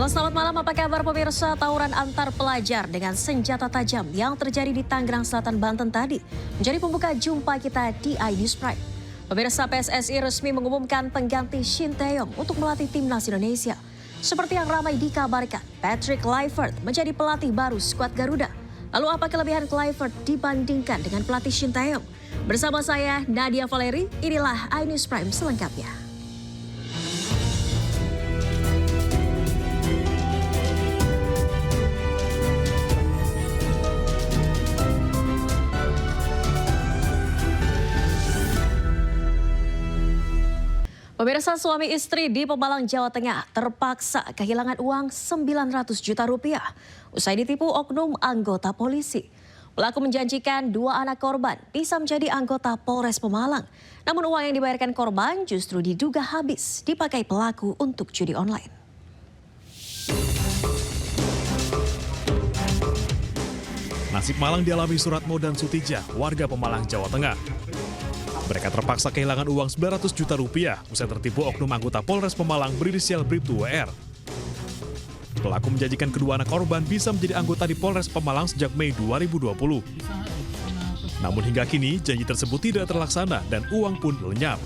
Halo, selamat malam. Apa kabar pemirsa? Tawuran antar pelajar dengan senjata tajam yang terjadi di Tangerang Selatan, Banten tadi menjadi pembuka jumpa kita di iNews Prime. Pemirsa, PSSI resmi mengumumkan pengganti Shin Tae-yong untuk melatih timnas Indonesia. Seperti yang ramai dikabarkan, Patrick Kluivert menjadi pelatih baru skuad Garuda. Lalu apa kelebihan Kluivert dibandingkan dengan pelatih Shin Tae-yong? Bersama saya, Nadia Valeri, inilah iNews Prime selengkapnya. Pemirsa, suami istri di Pemalang, Jawa Tengah terpaksa kehilangan uang 900 juta rupiah usai ditipu oknum anggota polisi. Pelaku menjanjikan dua anak korban bisa menjadi anggota Polres Pemalang. Namun uang yang dibayarkan korban justru diduga habis dipakai pelaku untuk judi online. Nasib malang dialami Suratmo dan Sutijah, warga Pemalang, Jawa Tengah. Mereka terpaksa kehilangan uang 900 juta rupiah usai tertipu oknum anggota Polres Pemalang berinisial Bribtu WR. Pelaku menjanjikan kedua anak korban bisa menjadi anggota di Polres Pemalang sejak Mei 2020. Namun hingga kini janji tersebut tidak terlaksana dan uang pun lenyap.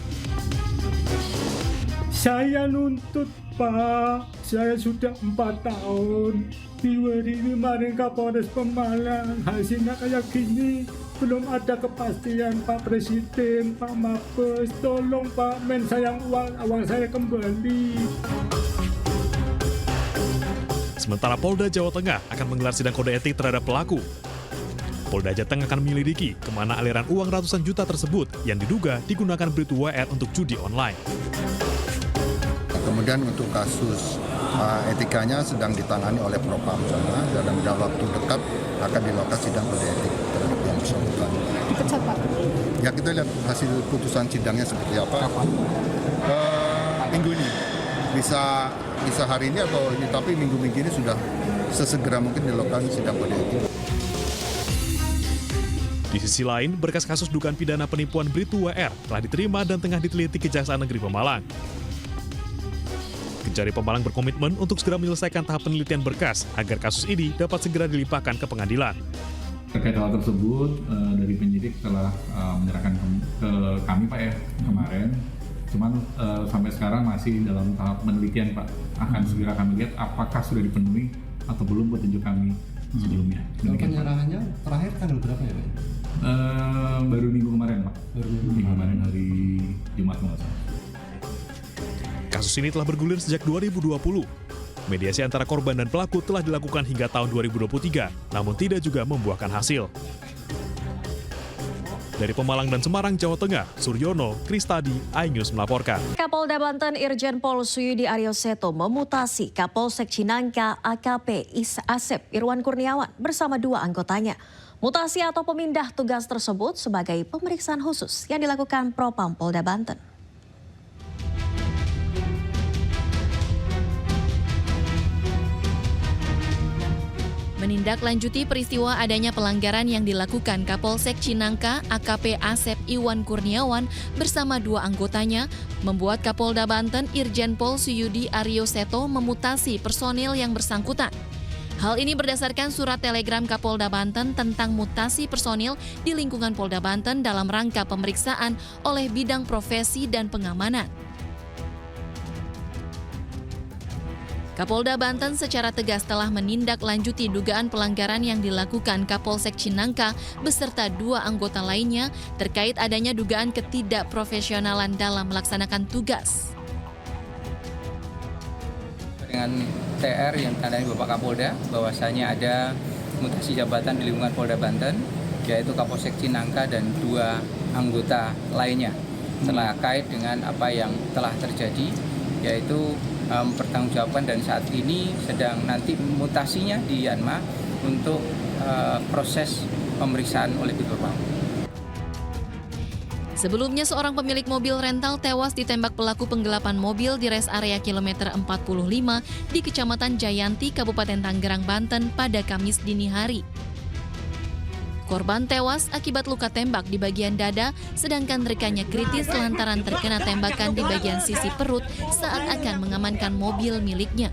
Saya nuntut, Pak. Saya sudah 4 tahun. Kemarin ke Polres Pemalang. Hasilnya kayak gini. Belum ada kepastian, Pak Presiden, Pak Mabes. Tolong, Pak Men, sayang uang saya kembali. Sementara Polda Jawa Tengah akan menggelar sidang kode etik terhadap pelaku. Polda Jateng akan menyelidiki kemana aliran uang ratusan juta tersebut yang diduga digunakan Bribtu WR untuk judi online. Kemudian untuk kasus etikanya sedang ditangani oleh Propam sana, dalam waktu dekat akan dilakukan sidang kode etik terhadap yang bersangkutan. Dipecat, Pak? Ya, kita lihat hasil putusan sidangnya seperti apa. Kapan? Minggu ini bisa hari ini atau ini, tapi minggu ini sudah sesegera mungkin dilakukan sidang kode etik. Di sisi lain, berkas kasus dugaan pidana penipuan Bribtu WR telah diterima dan tengah diteliti Kejaksaan Negeri Pemalang. Kejari Pemalang berkomitmen untuk segera menyelesaikan tahap penelitian berkas agar kasus ini dapat segera dilimpahkan ke pengadilan. Terkait hal tersebut, dari penyidik telah menyerahkan ke kami, Pak, ya, kemarin. Cuman sampai sekarang masih dalam tahap penelitian, Pak. Akan segera kami lihat apakah sudah dipenuhi atau belum petunjuk kami sebelumnya. Penyerahannya terakhir tanggal berapa ya, Pak? Baru minggu kemarin, Pak. Minggu kemarin hari Jumat, nggak salah. Kasus ini telah bergulir sejak 2020. Mediasi antara korban dan pelaku telah dilakukan hingga tahun 2023, namun tidak juga membuahkan hasil. Dari Pemalang dan Semarang, Jawa Tengah, Suryono, Kristadi, iNews melaporkan. Kapolda Banten Irjen Pol Suyudi Aryo Seto memutasi Kapolsek Cinangka AKP Asep Irwan Kurniawan bersama dua anggotanya. Mutasi atau pemindah tugas tersebut sebagai pemeriksaan khusus yang dilakukan Propam Polda Banten. Menindaklanjuti peristiwa adanya pelanggaran yang dilakukan Kapolsek Cinangka AKP Asep Iwan Kurniawan bersama dua anggotanya, membuat Kapolda Banten Irjen Pol Suyudi Aryo Seto memutasi personil yang bersangkutan. Hal ini berdasarkan surat telegram Kapolda Banten tentang mutasi personil di lingkungan Polda Banten dalam rangka pemeriksaan oleh bidang profesi dan pengamanan. Kapolda Banten secara tegas telah menindaklanjuti dugaan pelanggaran yang dilakukan Kapolsek Cinangka beserta dua anggota lainnya terkait adanya dugaan ketidakprofesionalan dalam melaksanakan tugas. Dengan TR yang ditandai Bapak Kapolda bahwasanya ada mutasi jabatan di lingkungan Polda Banten, yaitu Kapolsek Cinangka dan dua anggota lainnya terkait dengan apa yang telah terjadi, yaitu pertanggungjawabkan dan saat ini sedang nanti mutasinya di Yanma untuk proses pemeriksaan oleh Bitpropam. Sebelumnya seorang pemilik mobil rental tewas ditembak pelaku penggelapan mobil di res area kilometer 45 di Kecamatan Jayanti, Kabupaten Tangerang, Banten pada Kamis dini hari. Korban tewas akibat luka tembak di bagian dada, sedangkan rekannya kritis lantaran terkena tembakan di bagian sisi perut saat akan mengamankan mobil miliknya.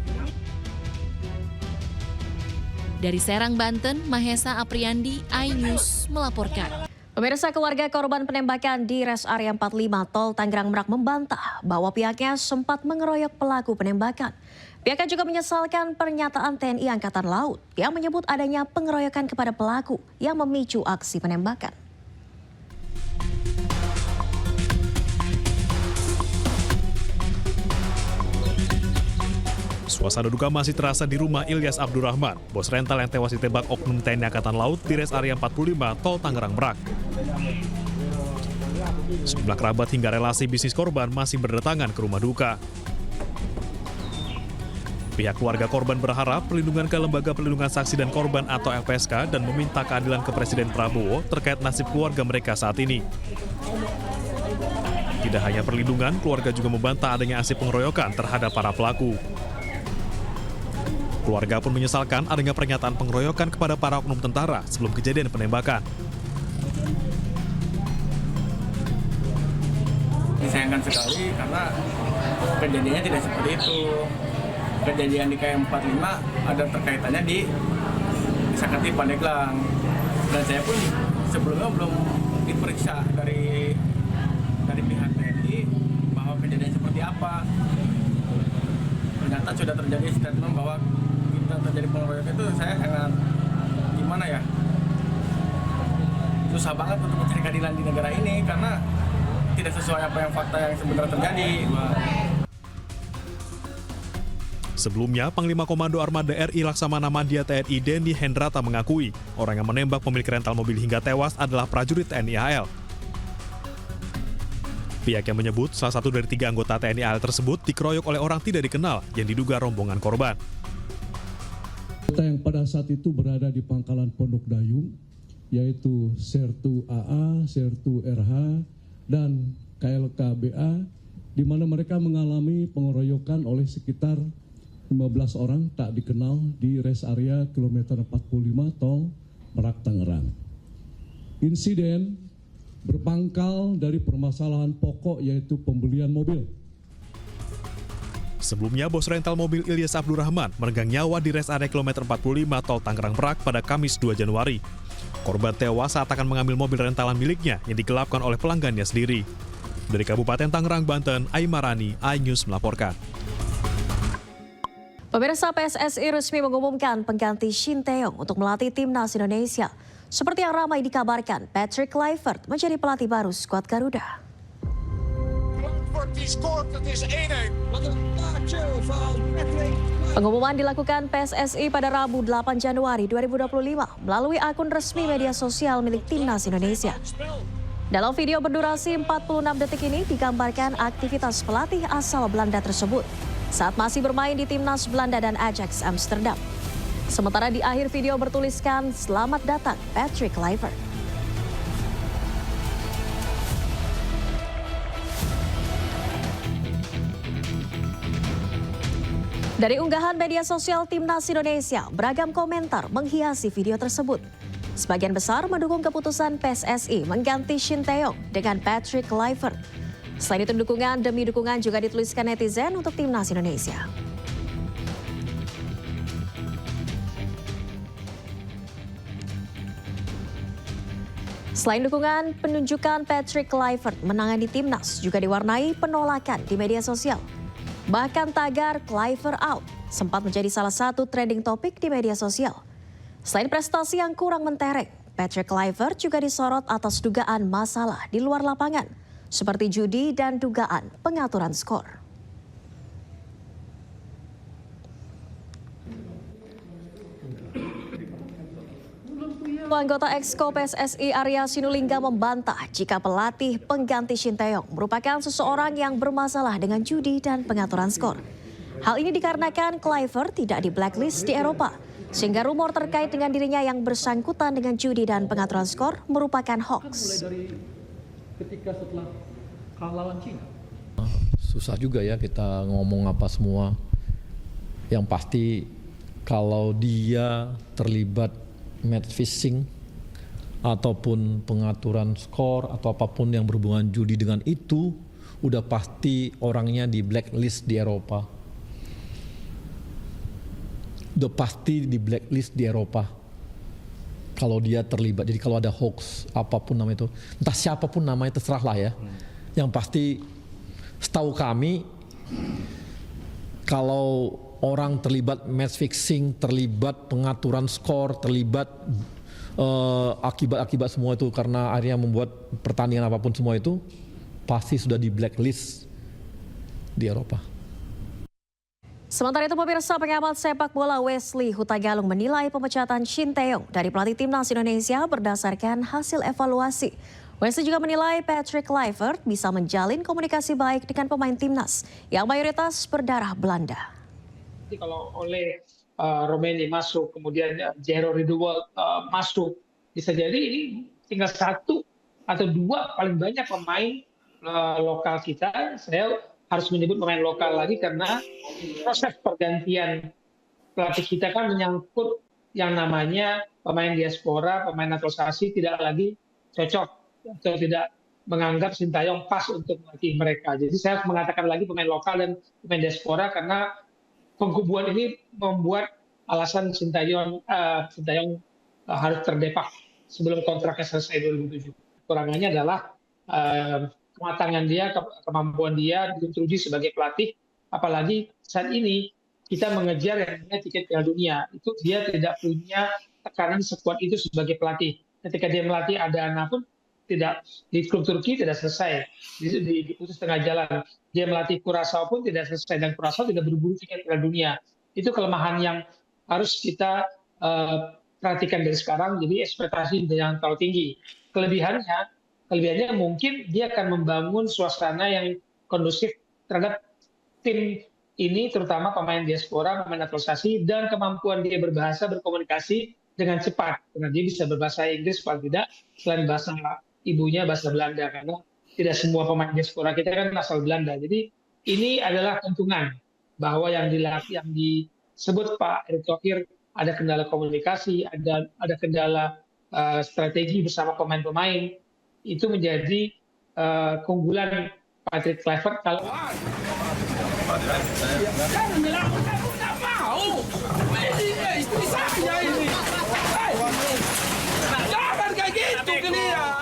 Dari Serang, Banten, Mahesa Apriandi, iNews melaporkan. Pemirsa, keluarga korban penembakan di Res Area 45 Tol Tangerang Merak membantah bahwa pihaknya sempat mengeroyok pelaku penembakan. Pihaknya juga menyesalkan pernyataan TNI Angkatan Laut yang menyebut adanya pengeroyokan kepada pelaku yang memicu aksi penembakan. Suasana duka masih terasa di rumah Ilyas Abdurrahman, bos rental yang tewas ditembak oknum TNI Angkatan Laut di Res Area 45 Tol Tangerang Merak. Sejumlah kerabat hingga relasi bisnis korban masih berdatangan ke rumah duka. Pihak keluarga korban berharap perlindungan ke Lembaga Perlindungan Saksi dan Korban atau LPSK dan meminta keadilan ke Presiden Prabowo terkait nasib keluarga mereka saat ini. Tidak hanya perlindungan, keluarga juga membantah adanya aksi pengeroyokan terhadap para pelaku. Keluarga pun menyesalkan adanya pernyataan pengeroyokan kepada para oknum tentara sebelum kejadian penembakan. Disayangkan sekali karena kejadiannya tidak seperti itu. Kejadian di KM 45 ada terkaitannya di Sakati Pandeglang. Dan saya pun sebelumnya belum diperiksa dari pihak TNI bahwa kejadian seperti apa. Ternyata sudah terjadi statement bahwa kita terjadi pengeroyokan itu, saya sangat gimana ya, susah banget untuk mencari keadilan di negara ini karena tidak sesuai apa yang fakta yang sebenarnya terjadi. Sebelumnya, Panglima Komando Armada RI Laksamana Madya TNI Denny Hendrata mengakui orang yang menembak pemilik rental mobil hingga tewas adalah prajurit TNI AL. Pihaknya menyebut salah satu dari 3 anggota TNI AL tersebut dikeroyok oleh orang tidak dikenal yang diduga rombongan korban. Kita yang pada saat itu berada di pangkalan Pondok Dayung, yaitu Sertu AA, Sertu RH, dan KLKBA, di mana mereka mengalami pengeroyokan oleh sekitar 15 orang tak dikenal di res area kilometer 45 Tol Merak Tangerang. Insiden berpangkal dari permasalahan pokok yaitu pembelian mobil. Sebelumnya, bos rental mobil Ilyas Abdurrahman meregang nyawa di res area kilometer 45 Tol Tangerang Merak pada Kamis 2 Januari. Korban tewas saat akan mengambil mobil rentalan miliknya yang digelapkan oleh pelanggannya sendiri. Dari Kabupaten Tangerang, Banten, Aimarani, iNews melaporkan. Pemirsa, PSSI resmi mengumumkan pengganti Shin Tae-yong untuk melatih timnas Indonesia. Seperti yang ramai dikabarkan, Patrick Kluivert menjadi pelatih baru skuad Garuda. Pengumuman dilakukan PSSI pada Rabu 8 Januari 2025 melalui akun resmi media sosial milik timnas Indonesia. Dalam video berdurasi 46 detik ini digambarkan aktivitas pelatih asal Belanda tersebut saat masih bermain di timnas Belanda dan Ajax Amsterdam. Sementara di akhir video bertuliskan "Selamat datang Patrick Kluivert". Dari unggahan media sosial timnas Indonesia, beragam komentar menghiasi video tersebut. Sebagian besar mendukung keputusan PSSI mengganti Shin Tae-yong dengan Patrick Kluivert. Selain itu, dukungan demi dukungan juga dituliskan netizen untuk timnas Indonesia. Selain dukungan, penunjukan Patrick Kluivert menangani timnas juga diwarnai penolakan di media sosial. Bahkan tagar Kluivert out sempat menjadi salah satu trending topik di media sosial. Selain prestasi yang kurang mentereng, Patrick Kluivert juga disorot atas dugaan masalah di luar lapangan, seperti judi dan dugaan pengaturan skor. Anggota Exco PSSI Arya Sinulinga membantah jika pelatih pengganti Shin Tae-yong merupakan seseorang yang bermasalah dengan judi dan pengaturan skor. Hal ini dikarenakan Kluivert tidak di blacklist di Eropa, sehingga rumor terkait dengan dirinya yang bersangkutan dengan judi dan pengaturan skor merupakan hoax. Ketika setelah kalah lawan Cina. Susah juga ya kita ngomong apa semua. Yang pasti kalau dia terlibat match fixing ataupun pengaturan skor atau apapun yang berhubungan judi dengan itu, udah pasti orangnya di blacklist di Eropa. udah pasti di blacklist di Eropa kalau dia terlibat. Jadi kalau ada hoax apapun namanya itu, entah siapapun namanya terserah lah ya. Yang pasti setahu kami kalau orang terlibat match fixing, terlibat pengaturan skor, terlibat akibat-akibat semua itu karena akhirnya membuat pertandingan apapun semua itu pasti sudah di blacklist di Eropa. Sementara itu pemirsa, pengamat sepak bola Wesley Hutagalung menilai pemecatan Shin Tae-yong dari pelatih timnas Indonesia berdasarkan hasil evaluasi. Wesley juga menilai Patrick Kluivert bisa menjalin komunikasi baik dengan pemain timnas yang mayoritas berdarah Belanda. Kalau oleh Romeni masuk, kemudian Jero Ridewald masuk, bisa jadi ini tinggal 1 atau 2 paling banyak pemain lokal kita. Saya harus menyebut pemain lokal lagi karena proses pergantian pelatih kita kan menyangkut yang namanya pemain diaspora, pemain naturalisasi tidak lagi cocok atau tidak menganggap Shin Tae-yong pas untuk melatih mereka. Jadi saya harus mengatakan lagi pemain lokal dan pemain diaspora karena pengkubuan ini membuat alasan Shin Tae-yong harus terdepak sebelum kontraknya selesai 2007. Kekurangannya adalah kematangan dia, kemampuan dia teruji sebagai pelatih. Apalagi saat ini kita mengejar yang namanya tiket Piala Dunia. Itu dia tidak punya tekanan sekuat itu sebagai pelatih. Ketika dia melatih Adana pun tidak di klub Turki tidak selesai, diputus tengah jalan. Dia melatih Curaçao pun tidak selesai dan Curaçao tidak berburu tiket Piala Dunia. Itu kelemahan yang harus kita perhatikan dari sekarang. Jadi ekspektasi yang terlalu tinggi. Kelebihannya mungkin dia akan membangun suasana yang kondusif terhadap tim ini, terutama pemain diaspora, pemain naturalisasi, dan kemampuan dia berbahasa, berkomunikasi dengan cepat. Karena dia bisa berbahasa Inggris paling tidak, selain bahasa ibunya, bahasa Belanda. Karena tidak semua pemain diaspora kita kan asal Belanda. Jadi ini adalah keuntungan bahwa yang disebut Pak Erick Thohir ada kendala komunikasi, ada kendala strategi bersama pemain-pemain. Itu menjadi keunggulan Patrick Kluivert. Kalau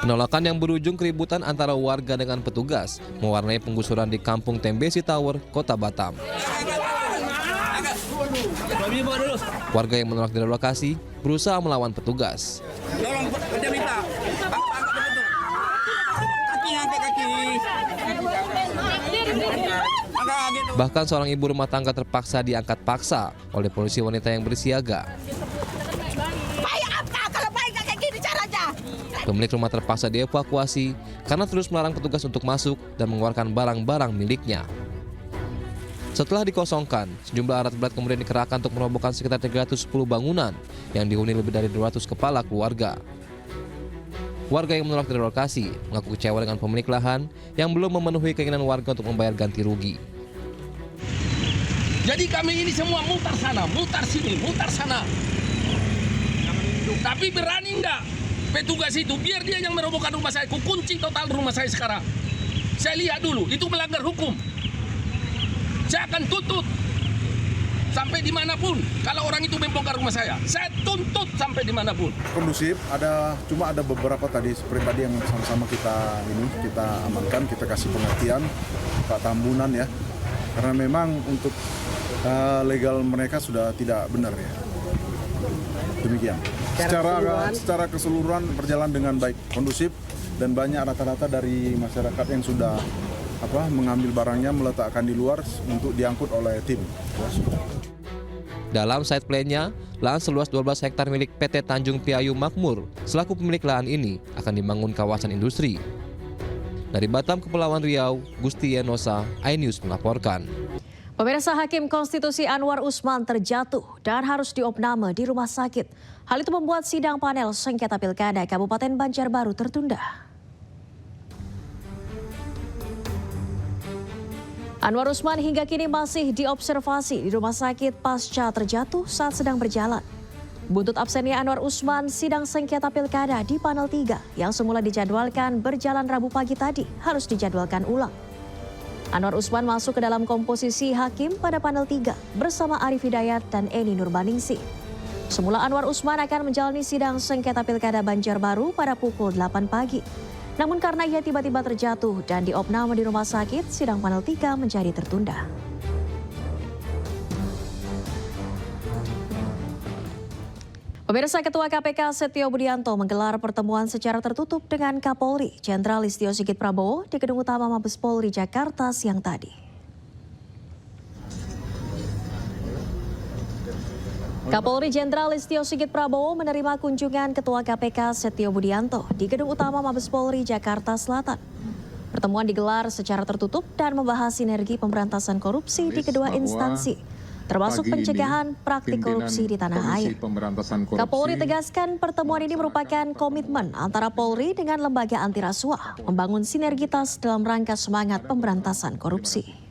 penolakan yang berujung keributan antara warga dengan petugas mewarnai penggusuran di Kampung Tembesi Tower, Kota Batam. Warga yang menolak direlokasi berusaha melawan petugas. Bahkan seorang ibu rumah tangga terpaksa diangkat paksa oleh polisi wanita yang bersiaga. Pemilik rumah terpaksa dievakuasi karena terus melarang petugas untuk masuk dan mengeluarkan barang-barang miliknya. Setelah dikosongkan, sejumlah alat berat kemudian dikerahkan untuk merobohkan sekitar 310 bangunan yang dihuni lebih dari 200 kepala keluarga. Warga yang menolak direlokasi mengaku kecewa dengan pemilik lahan yang belum memenuhi keinginan warga untuk membayar ganti rugi. Jadi kami ini semua mutar sana, mutar sini, mutar sana. Tapi berani enggak petugas itu, biar dia yang merobohkan rumah saya, kunci total rumah saya sekarang. Saya lihat dulu, itu melanggar hukum. Saya akan tuntut sampai dimanapun. Kalau orang itu membongkar rumah saya tuntut sampai dimanapun. Kondusif, cuma ada beberapa tadi seperti yang sama-sama kita amankan, kita kasih pengertian Pak Tambunan ya. Karena memang untuk legal mereka sudah tidak benar ya. Demikian. Secara keseluruhan berjalan dengan baik, kondusif, dan banyak rata-rata dari masyarakat yang sudah mengambil barangnya, meletakkan di luar untuk diangkut oleh tim. Dalam site plan-nya, lahan seluas 12 hektar milik PT Tanjung Piayu Makmur selaku pemilik lahan ini akan dibangun kawasan industri. Dari Batam, Kepulauan Riau, Gusti Yenosa, iNews melaporkan. Pemirsa, Hakim Konstitusi Anwar Usman terjatuh dan harus diopname di rumah sakit. Hal itu membuat sidang panel sengketa pilkada Kabupaten Banjarbaru tertunda. Anwar Usman hingga kini masih diobservasi di rumah sakit pasca terjatuh saat sedang berjalan. Buntut absennya Anwar Usman, sidang sengketa pilkada di panel 3 yang semula dijadwalkan berjalan Rabu pagi tadi harus dijadwalkan ulang. Anwar Usman masuk ke dalam komposisi hakim pada panel 3 bersama Arif Hidayat dan Eni Nurbaningsih. Semula Anwar Usman akan menjalani sidang sengketa Pilkada Banjarbaru pada pukul 8 pagi. Namun karena ia tiba-tiba terjatuh dan diopname di rumah sakit, sidang panel 3 menjadi tertunda. Pemirsa, Ketua KPK Setio Budianto menggelar pertemuan secara tertutup dengan Kapolri Jenderal Listio Sigit Prabowo di Gedung Utama Mabes Polri Jakarta siang tadi. Kapolri Jenderal Listio Sigit Prabowo menerima kunjungan Ketua KPK Setio Budianto di Gedung Utama Mabes Polri Jakarta Selatan. Pertemuan digelar secara tertutup dan membahas sinergi pemberantasan korupsi di kedua instansi, termasuk pencegahan praktik korupsi di tanah air. Kapolri tegaskan pertemuan ini merupakan komitmen antara Polri dengan lembaga anti rasuah membangun sinergitas dalam rangka semangat pemberantasan korupsi.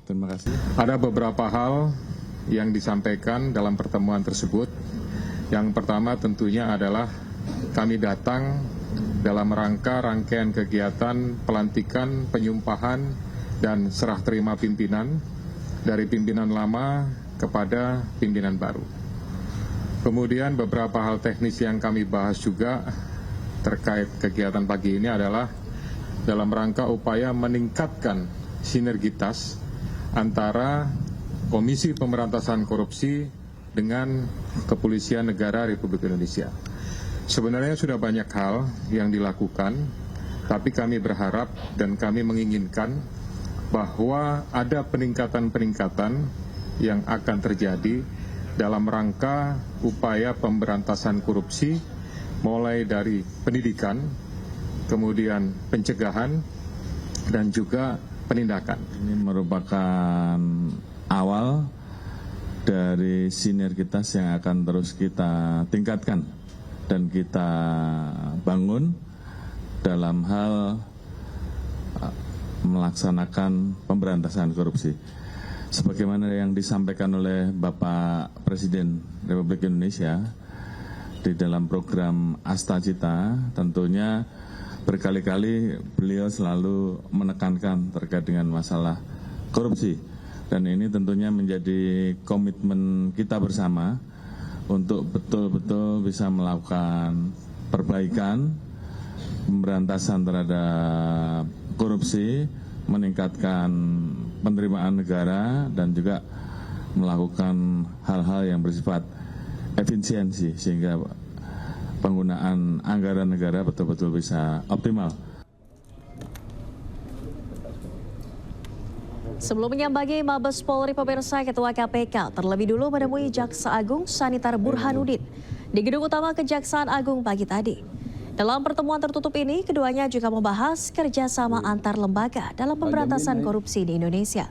Terima kasih. Ada beberapa hal yang disampaikan dalam pertemuan tersebut. Yang pertama tentunya adalah kami datang dalam rangkaian kegiatan pelantikan, penyumpahan, dan serah terima pimpinan dari pimpinan lama kepada pimpinan baru. Kemudian beberapa hal teknis yang kami bahas juga terkait kegiatan pagi ini adalah dalam rangka upaya meningkatkan sinergitas antara Komisi Pemberantasan Korupsi dengan Kepolisian Negara Republik Indonesia. Sebenarnya sudah banyak hal yang dilakukan, tapi kami berharap dan kami menginginkan bahwa ada peningkatan-peningkatan yang akan terjadi dalam rangka upaya pemberantasan korupsi, mulai dari pendidikan, kemudian pencegahan, dan juga penindakan. Ini merupakan awal dari sinergitas yang akan terus kita tingkatkan dan kita bangun dalam hal melaksanakan pemberantasan korupsi. Sebagaimana yang disampaikan oleh Bapak Presiden Republik Indonesia di dalam program Asta Cita, tentunya berkali-kali beliau selalu menekankan terkait dengan masalah korupsi. Dan ini tentunya menjadi komitmen kita bersama untuk betul-betul bisa melakukan perbaikan, pemberantasan terhadap korupsi, meningkatkan penerimaan negara, dan juga melakukan hal-hal yang bersifat efisiensi sehingga penggunaan anggaran negara betul-betul bisa optimal. Sebelum menyambangi Mabes Polri, pemirsa, Ketua KPK terlebih dulu menemui Jaksa Agung Sanitar Burhanuddin di Gedung Utama Kejaksaan Agung pagi tadi. Dalam pertemuan tertutup ini, keduanya juga membahas kerjasama antar lembaga dalam pemberantasan korupsi di Indonesia.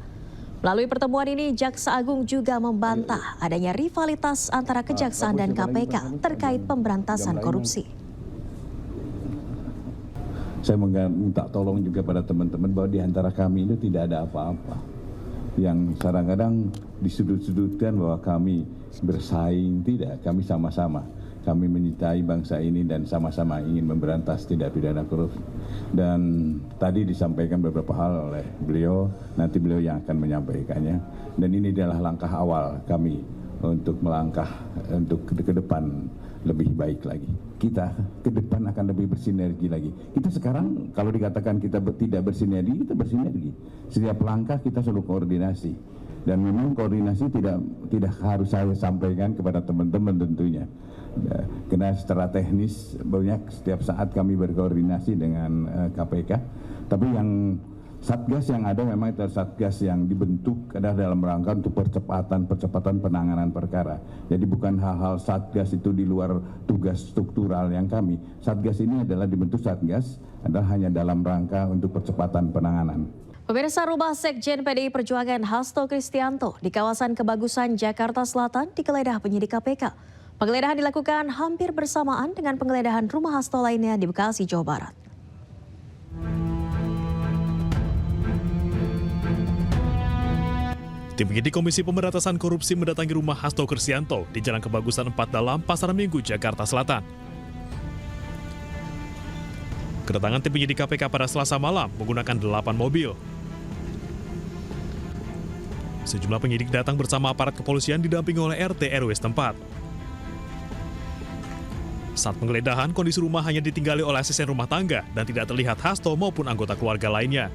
Melalui pertemuan ini, Jaksa Agung juga membantah adanya rivalitas antara Kejaksaan dan KPK terkait pemberantasan korupsi. Saya minta tolong juga pada teman-teman bahwa di antara kami itu tidak ada apa-apa. Yang kadang-kadang disudut-sudutkan bahwa kami bersaing, tidak, kami sama-sama. Kami mencintai bangsa ini dan sama-sama ingin memberantas tindak pidana korupsi. Dan tadi disampaikan beberapa hal oleh beliau, nanti beliau yang akan menyampaikannya. Dan ini adalah langkah awal kami untuk melangkah untuk ke depan lebih baik lagi. Kita ke depan akan lebih bersinergi lagi. Kita sekarang kalau dikatakan kita tidak bersinergi, kita bersinergi. Setiap langkah kita selalu koordinasi. Dan memang koordinasi tidak harus saya sampaikan kepada teman-teman tentunya. Karena secara teknis banyak setiap saat kami berkoordinasi dengan KPK. Tapi yang Satgas yang ada memang itu Satgas yang dibentuk adalah dalam rangka untuk percepatan penanganan perkara. Jadi bukan hal-hal Satgas itu di luar tugas struktural yang kami. Satgas ini adalah dibentuk Satgas adalah hanya dalam rangka untuk percepatan penanganan. Pemirsa, rumah Sekjen PDI Perjuangan Hasto Kristianto di kawasan Kebagusan Jakarta Selatan digeledah penyidik KPK. Penggeledahan dilakukan hampir bersamaan dengan penggeledahan rumah Hasto lainnya di Bekasi, Jawa Barat. Tim penyidik Komisi Pemberantasan Korupsi mendatangi rumah Hasto Kristianto di Jalan Kebagusan 4 Dalam, Pasar Minggu, Jakarta Selatan. Kedatangan tim penyidik KPK pada Selasa malam menggunakan 8 mobil. Sejumlah penyidik datang bersama aparat kepolisian didampingi oleh RT RW setempat. Saat penggeledahan, kondisi rumah hanya ditinggali oleh asisten rumah tangga dan tidak terlihat Hasto maupun anggota keluarga lainnya.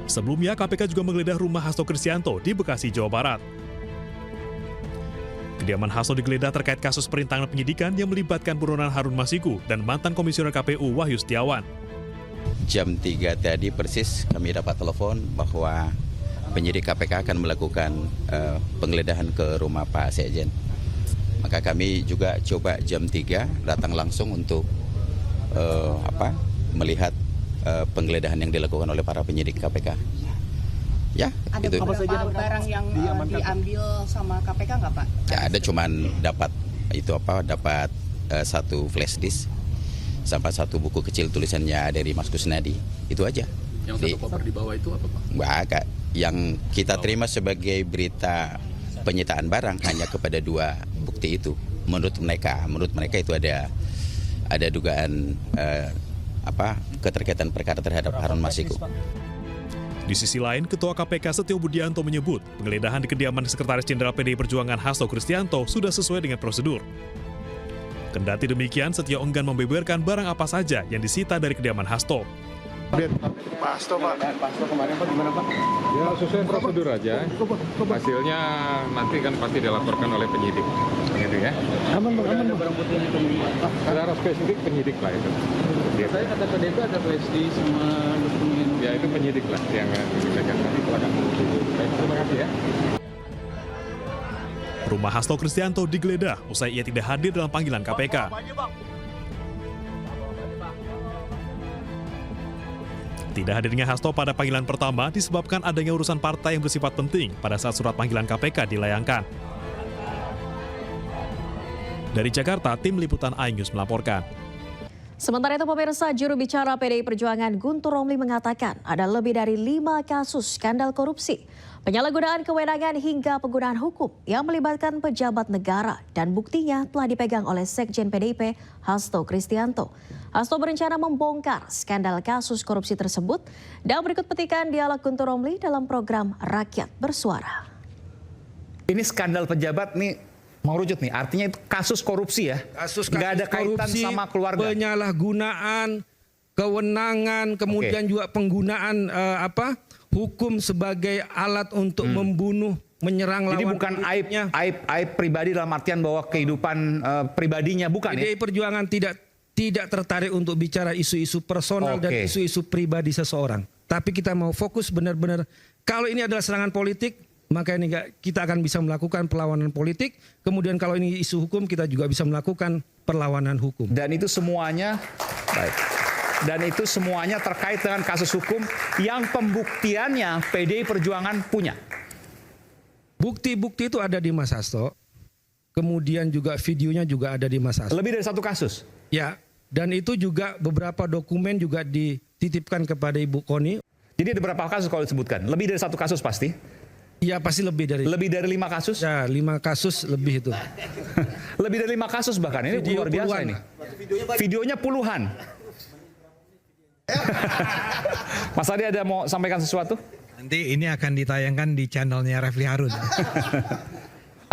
Sebelumnya, KPK juga menggeledah rumah Hasto Kristianto di Bekasi, Jawa Barat. Kediaman Hasto digeledah terkait kasus perintangan penyidikan yang melibatkan buronan Harun Masiku dan mantan komisioner KPU Wahyu Setiawan. Jam 3 tadi persis kami dapat telepon bahwa penyidik KPK akan melakukan penggeledahan ke rumah Pak Sekjen. Maka kami juga coba jam 3 datang langsung untuk melihat penggeledahan yang dilakukan oleh para penyidik KPK. Ya, ada itu. beberapa barang yang diambil sama KPK nggak, Pak? Ya, ada cuman dapat satu flash disk sampai satu buku kecil tulisannya dari Mas Kusnadi. Itu aja. Yang satu koper di bawah itu apa, Pak? Enggak, yang kita terima sebagai berita penyitaan barang hanya kepada 2 bukti itu. Menurut mereka itu ada dugaan keterkaitan perkara terhadap Harun Masiku. Di sisi lain, Ketua KPK Setio Budianto menyebut penggeledahan di kediaman Sekretaris Jenderal PDI Perjuangan Hasto Kristianto sudah sesuai dengan prosedur. Kendati demikian, Setio enggan membeberkan barang apa saja yang disita dari kediaman Hasto. Pak Hasto, Pak. Pak Hasto kemarin, Pak, gimana, Pak? Ya, sesuai prosedur aja. Hasilnya nanti kan pasti dilaporkan oleh penyidik. Penyidik ya. Aman. Ada barang buktinya penyidik. Secara spesifik penyidik lah itu. Saya kata PDP ada PSD sama dokumen. Ya, itu penyidik lah yang digunakan. Nanti silakan. Baik, terima kasih ya. Rumah Hasto Kristianto digeledah usai ia tidak hadir dalam panggilan KPK. Tidak hadirnya Hasto pada panggilan pertama disebabkan adanya urusan partai yang bersifat penting pada saat surat panggilan KPK dilayangkan. Dari Jakarta, tim liputan iNews melaporkan. Sementara itu, pemirsa, juru bicara PDI Perjuangan Guntur Romli mengatakan ada lebih dari 5 kasus skandal korupsi, penyalahgunaan kewenangan hingga penggunaan hukum yang melibatkan pejabat negara dan buktinya telah dipegang oleh Sekjen PDIP Hasto Kristianto. Hasto berencana membongkar skandal kasus korupsi tersebut dan berikut petikan dialog Guntur Romli dalam program Rakyat Bersuara. Ini skandal pejabat nih merucut nih, artinya itu kasus korupsi ya? Nggak ada kaitan sama keluarga. Penyalahgunaan kewenangan, kemudian juga penggunaan hukum sebagai alat untuk membunuh, menyerang lawan. Jadi bukan aib pribadi dalam artian bahwa kehidupan pribadinya bukan ya? PDI Perjuangan tidak tertarik untuk bicara isu-isu personal dan isu-isu pribadi seseorang. Tapi kita mau fokus benar-benar, kalau ini adalah serangan politik, maka ini kita akan bisa melakukan perlawanan politik. Kemudian kalau ini isu hukum, kita juga bisa melakukan perlawanan hukum. Dan itu semuanya terkait dengan kasus hukum yang pembuktiannya PDI Perjuangan punya. Bukti-bukti itu ada di Mas Hasto. Kemudian juga videonya juga ada di Mas Hasto. Lebih dari 1 kasus? Ya, dan itu juga beberapa dokumen juga dititipkan kepada Ibu Koni. Jadi ada berapa kasus kalau disebutkan? Lebih dari 1 kasus pasti? Iya, pasti lebih dari 5 kasus? Ya, 5 kasus lebih itu. Lebih dari 5 kasus bahkan, ini luar biasa puluhan. Ini. Videonya puluhan. Mas Adi ada mau sampaikan sesuatu? Nanti ini akan ditayangkan di channelnya Refli Harun.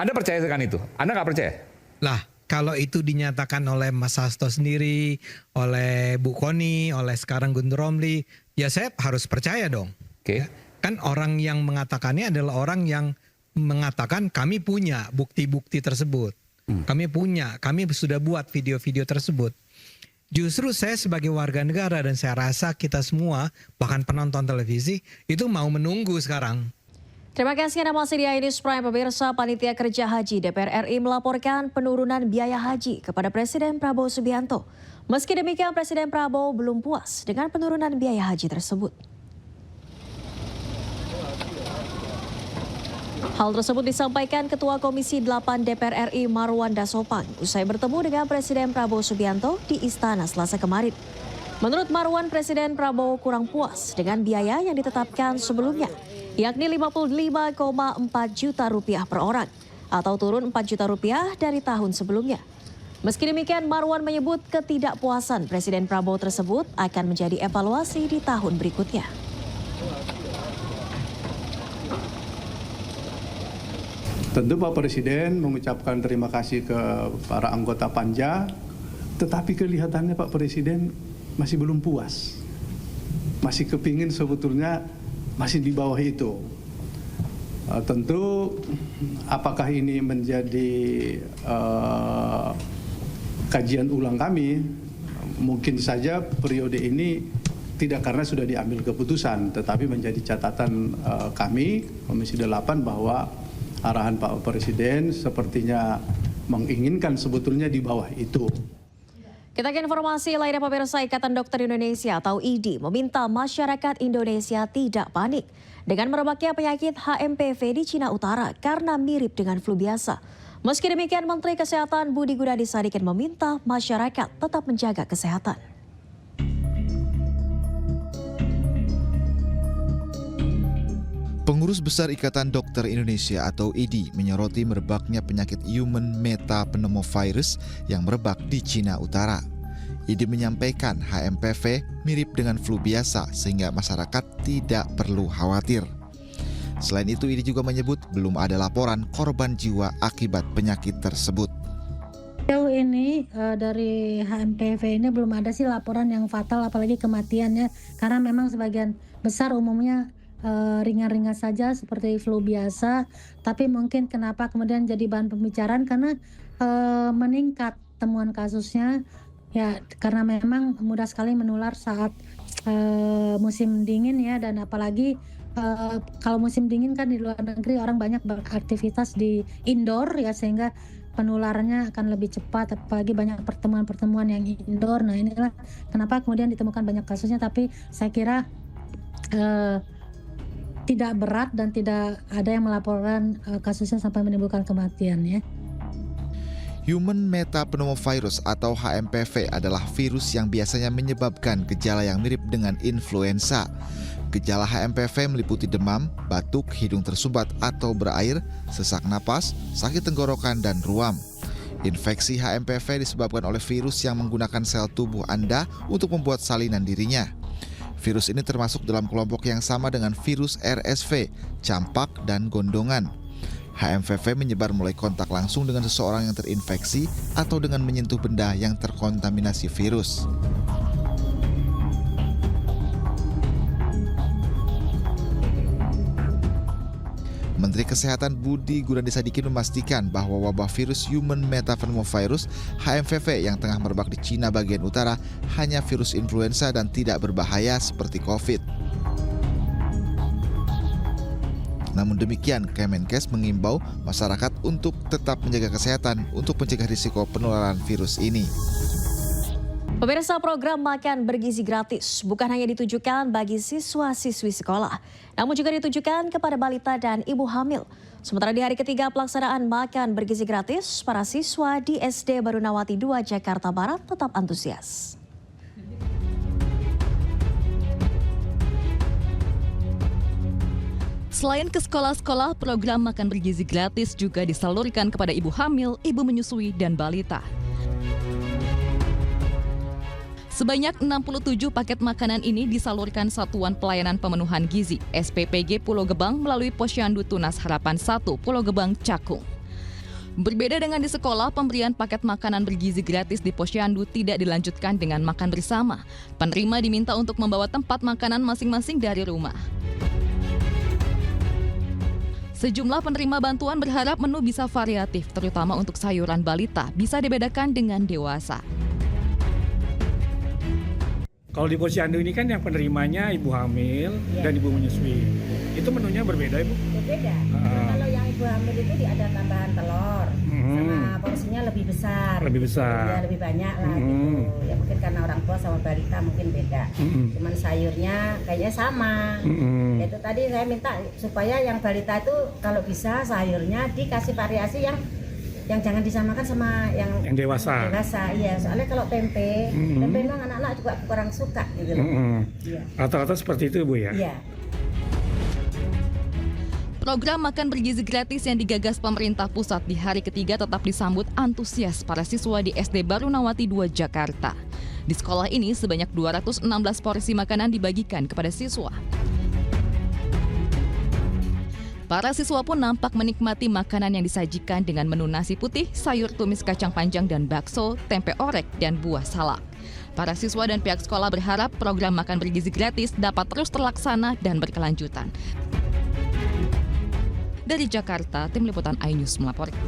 Anda percaya dengan itu? Anda nggak percaya? Lah, kalau itu dinyatakan oleh Mas Hasto sendiri, oleh Bu Koni, oleh sekarang Guntur Romli, ya saya harus percaya dong. Oke. Kan orang yang mengatakannya adalah orang yang mengatakan kami punya bukti-bukti tersebut. Kami sudah buat video-video tersebut. Justru saya sebagai warga negara dan saya rasa kita semua, bahkan penonton televisi, itu mau menunggu sekarang. Terima kasih Anda masih di iNews Prime. Pemirsa, Panitia Kerja Haji DPR RI melaporkan penurunan biaya haji kepada Presiden Prabowo Subianto. Meski demikian, Presiden Prabowo belum puas dengan penurunan biaya haji tersebut. Hal tersebut disampaikan Ketua Komisi 8 DPR RI Marwan Dasopang usai bertemu dengan Presiden Prabowo Subianto di Istana Selasa kemarin. Menurut Marwan, Presiden Prabowo kurang puas dengan biaya yang ditetapkan sebelumnya, yakni Rp55,4 juta per orang, atau turun Rp4 juta dari tahun sebelumnya. Meski demikian, Marwan menyebut ketidakpuasan Presiden Prabowo tersebut akan menjadi evaluasi di tahun berikutnya. Tentu Pak Presiden mengucapkan terima kasih ke para anggota Panja, tetapi kelihatannya Pak Presiden masih belum puas. Masih kepingin sebetulnya masih di bawah itu. Tentu apakah ini menjadi kajian ulang kami, mungkin saja periode ini tidak karena sudah diambil keputusan, tetapi menjadi catatan kami, Komisi 8, bahwa arahan Pak Presiden sepertinya menginginkan sebetulnya di bawah itu. Kita ke informasi lainnya, pemirsa. Ikatan Dokter Indonesia atau IDI meminta masyarakat Indonesia tidak panik dengan merebaknya penyakit HMPV di Cina Utara karena mirip dengan flu biasa. Meski demikian, Menteri Kesehatan Budi Gunadi Sadikin meminta masyarakat tetap menjaga kesehatan. Pengurus Besar Ikatan Dokter Indonesia atau IDI menyoroti merebaknya penyakit human metapneumovirus yang merebak di Cina Utara. IDI menyampaikan HMPV mirip dengan flu biasa sehingga masyarakat tidak perlu khawatir. Selain itu, IDI juga menyebut belum ada laporan korban jiwa akibat penyakit tersebut. Sejauh ini dari HMPV ini belum ada sih laporan yang fatal apalagi kematiannya, karena memang sebagian besar umumnya ringan-ringan saja seperti flu biasa, tapi mungkin kenapa kemudian jadi bahan pembicaraan karena meningkat temuan kasusnya ya, karena memang mudah sekali menular saat musim dingin ya, dan apalagi kalau musim dingin kan di luar negeri orang banyak beraktivitas di indoor ya, sehingga penularannya akan lebih cepat, apalagi banyak pertemuan-pertemuan yang indoor. Nah, inilah kenapa kemudian ditemukan banyak kasusnya, tapi saya kira tidak berat dan tidak ada yang melaporkan kasusnya sampai menimbulkan kematian ya. Human metapneumovirus atau HMPV adalah virus yang biasanya menyebabkan gejala yang mirip dengan influenza. Gejala HMPV meliputi demam, batuk, hidung tersumbat atau berair, sesak napas, sakit tenggorokan, dan ruam. Infeksi HMPV disebabkan oleh virus yang menggunakan sel tubuh Anda untuk membuat salinan dirinya. Virus ini termasuk dalam kelompok yang sama dengan virus RSV, campak, dan gondongan. HMPV menyebar mulai kontak langsung dengan seseorang yang terinfeksi atau dengan menyentuh benda yang terkontaminasi virus. Menteri Kesehatan Budi Gunadi Sadikin memastikan bahwa wabah virus human metapneumovirus HMPV yang tengah merebak di Cina bagian utara hanya virus influenza dan tidak berbahaya seperti COVID. Namun demikian, Kemenkes mengimbau masyarakat untuk tetap menjaga kesehatan untuk mencegah risiko penularan virus ini. Pemirsa, program makan bergizi gratis bukan hanya ditujukan bagi siswa-siswi sekolah, namun juga ditujukan kepada balita dan ibu hamil. Sementara di hari ketiga pelaksanaan makan bergizi gratis, para siswa di SD Barunawati 2 Jakarta Barat tetap antusias. Selain ke sekolah-sekolah, program makan bergizi gratis juga disalurkan kepada ibu hamil, ibu menyusui, dan balita. Sebanyak 67 paket makanan ini disalurkan Satuan Pelayanan Pemenuhan Gizi SPPG Pulau Gebang melalui Posyandu Tunas Harapan 1 Pulau Gebang, Cakung. Berbeda dengan di sekolah, pemberian paket makanan bergizi gratis di Posyandu tidak dilanjutkan dengan makan bersama. Penerima diminta untuk membawa tempat makanan masing-masing dari rumah. Sejumlah penerima bantuan berharap menu bisa variatif, terutama untuk sayuran balita bisa dibedakan dengan dewasa. Kalau di Posyandu ini kan yang penerimanya ibu hamil dan ibu menyusui. Itu menunya berbeda, Ibu? Berbeda. Kalau yang ibu hamil itu ada tambahan telur, sama porsinya lebih besar. Lebih besar. Ya, lebih banyak lah gitu. Ya mungkin karena orang tua sama balita mungkin beda. Cuman sayurnya kayaknya sama. Itu tadi saya minta supaya yang balita itu kalau bisa sayurnya dikasih variasi yang jangan disamakan sama yang dewasa. Iya, soalnya kalau tempe memang anak-anak juga kurang suka gitu loh. Rata-rata seperti itu, Bu ya? Iya. Program makan bergizi gratis yang digagas pemerintah pusat di hari ketiga tetap disambut antusias para siswa di SD Barunawati 2 Jakarta. Di sekolah ini sebanyak 216 porsi makanan dibagikan kepada siswa. Para siswa pun nampak menikmati makanan yang disajikan dengan menu nasi putih, sayur tumis kacang panjang dan bakso, tempe orek, dan buah salak. Para siswa dan pihak sekolah berharap program makan bergizi gratis dapat terus terlaksana dan berkelanjutan. Dari Jakarta, Tim Liputan iNews melaporkan.